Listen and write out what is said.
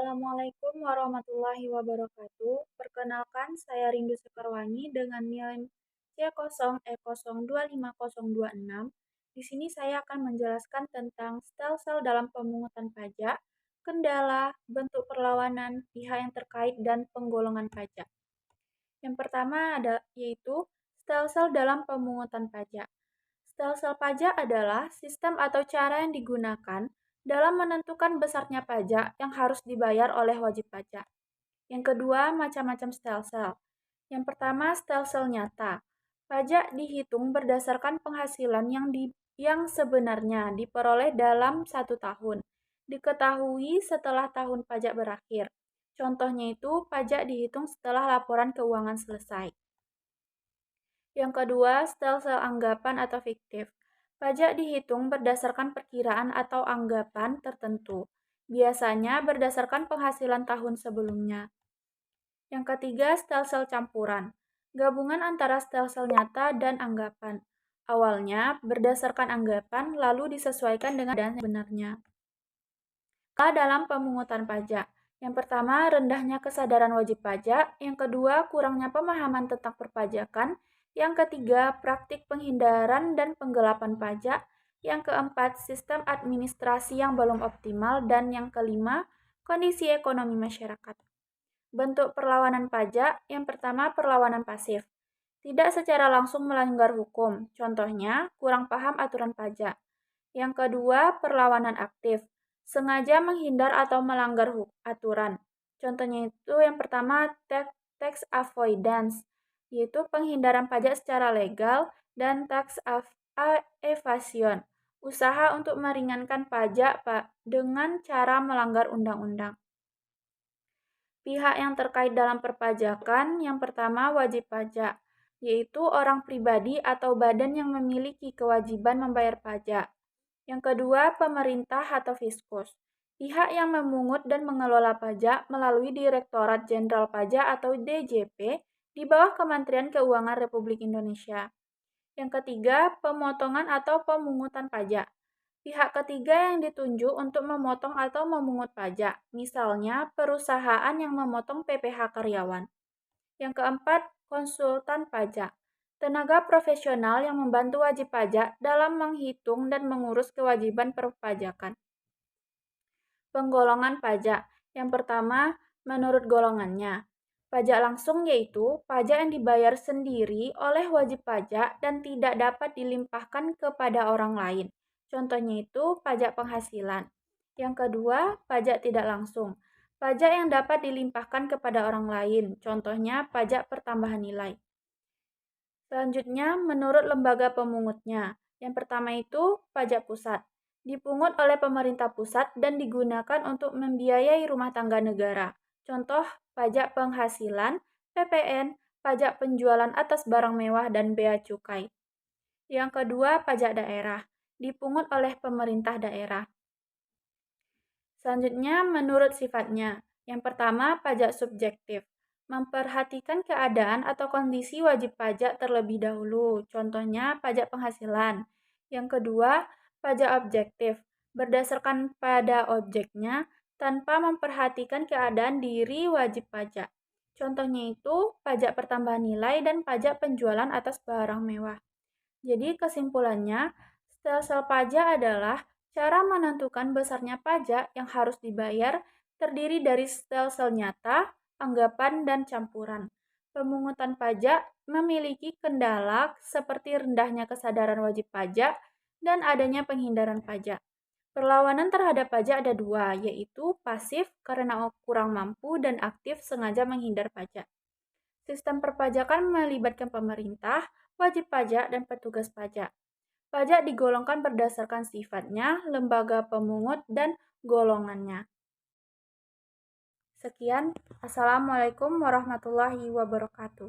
Assalamualaikum warahmatullahi wabarakatuh. Perkenalkan, saya Rindu Sekarwangi dengan nilai C0E025026. Di sini saya akan menjelaskan tentang stelsel dalam pemungutan pajak, kendala, bentuk perlawanan, pihak yang terkait, dan penggolongan pajak. Yang pertama ada yaitu stelsel dalam pemungutan pajak. Stelsel pajak adalah sistem atau cara yang digunakan dalam menentukan besarnya pajak yang harus dibayar oleh wajib pajak. Yang kedua, macam-macam stelsel. Yang pertama, stelsel nyata. Pajak dihitung berdasarkan penghasilan yang sebenarnya diperoleh dalam 1 tahun. Diketahui setelah tahun pajak berakhir. Contohnya itu, pajak dihitung setelah laporan keuangan selesai. Yang kedua, stelsel anggapan atau fiktif. Pajak dihitung berdasarkan perkiraan atau anggapan tertentu, biasanya berdasarkan penghasilan tahun sebelumnya. Yang ketiga, stelsel campuran. Gabungan antara stelsel nyata dan anggapan. Awalnya berdasarkan anggapan, lalu disesuaikan dengan keadaan sebenarnya. Dalam pemungutan pajak. Yang pertama, rendahnya kesadaran wajib pajak. Yang kedua, kurangnya pemahaman tentang perpajakan. Yang ketiga, praktik penghindaran dan penggelapan pajak. Yang keempat, sistem administrasi yang belum optimal. Dan yang kelima, kondisi ekonomi masyarakat. Bentuk perlawanan pajak. Yang pertama, perlawanan pasif. Tidak secara langsung melanggar hukum. Contohnya, kurang paham aturan pajak. Yang kedua, perlawanan aktif. Sengaja menghindar atau melanggar aturan. Contohnya itu yang pertama, tax avoidance, yaitu penghindaran pajak secara legal, dan tax evasion, usaha untuk meringankan pajak dengan cara melanggar undang-undang. Pihak yang terkait dalam perpajakan, yang pertama wajib pajak, yaitu orang pribadi atau badan yang memiliki kewajiban membayar pajak. Yang kedua, pemerintah atau fiskus, pihak yang memungut dan mengelola pajak melalui Direktorat Jenderal Pajak atau DJP di bawah Kementerian Keuangan Republik Indonesia. Yang ketiga, pemotongan atau pemungutan pajak. Pihak ketiga yang ditunjuk untuk memotong atau memungut pajak, misalnya perusahaan yang memotong PPh karyawan. Yang keempat, konsultan pajak. Tenaga profesional yang membantu wajib pajak dalam menghitung dan mengurus kewajiban perpajakan. Penggolongan pajak. Yang pertama, menurut golongannya. Pajak langsung yaitu pajak yang dibayar sendiri oleh wajib pajak dan tidak dapat dilimpahkan kepada orang lain. Contohnya itu pajak penghasilan. Yang kedua, pajak tidak langsung. Pajak yang dapat dilimpahkan kepada orang lain. Contohnya pajak pertambahan nilai. Selanjutnya, menurut lembaga pemungutnya. Yang pertama itu pajak pusat. Dipungut oleh pemerintah pusat dan digunakan untuk membiayai rumah tangga negara. Contoh, pajak penghasilan, PPN, pajak penjualan atas barang mewah, dan bea cukai. Yang kedua, pajak daerah. Dipungut oleh pemerintah daerah. Selanjutnya, menurut sifatnya. Yang pertama, pajak subjektif. Memperhatikan keadaan atau kondisi wajib pajak terlebih dahulu. Contohnya, pajak penghasilan. Yang kedua, pajak objektif. Berdasarkan pada objeknya, tanpa memperhatikan keadaan diri wajib pajak. Contohnya itu, pajak pertambahan nilai dan pajak penjualan atas barang mewah. Jadi, kesimpulannya, stelsel pajak adalah cara menentukan besarnya pajak yang harus dibayar terdiri dari stelsel nyata, anggapan, dan campuran. Pemungutan pajak memiliki kendala seperti rendahnya kesadaran wajib pajak dan adanya penghindaran pajak. Perlawanan terhadap pajak ada dua, yaitu pasif karena kurang mampu dan aktif sengaja menghindar pajak. Sistem perpajakan melibatkan pemerintah, wajib pajak, dan petugas pajak. Pajak digolongkan berdasarkan sifatnya, lembaga pemungut, dan golongannya. Sekian, Assalamualaikum warahmatullahi wabarakatuh.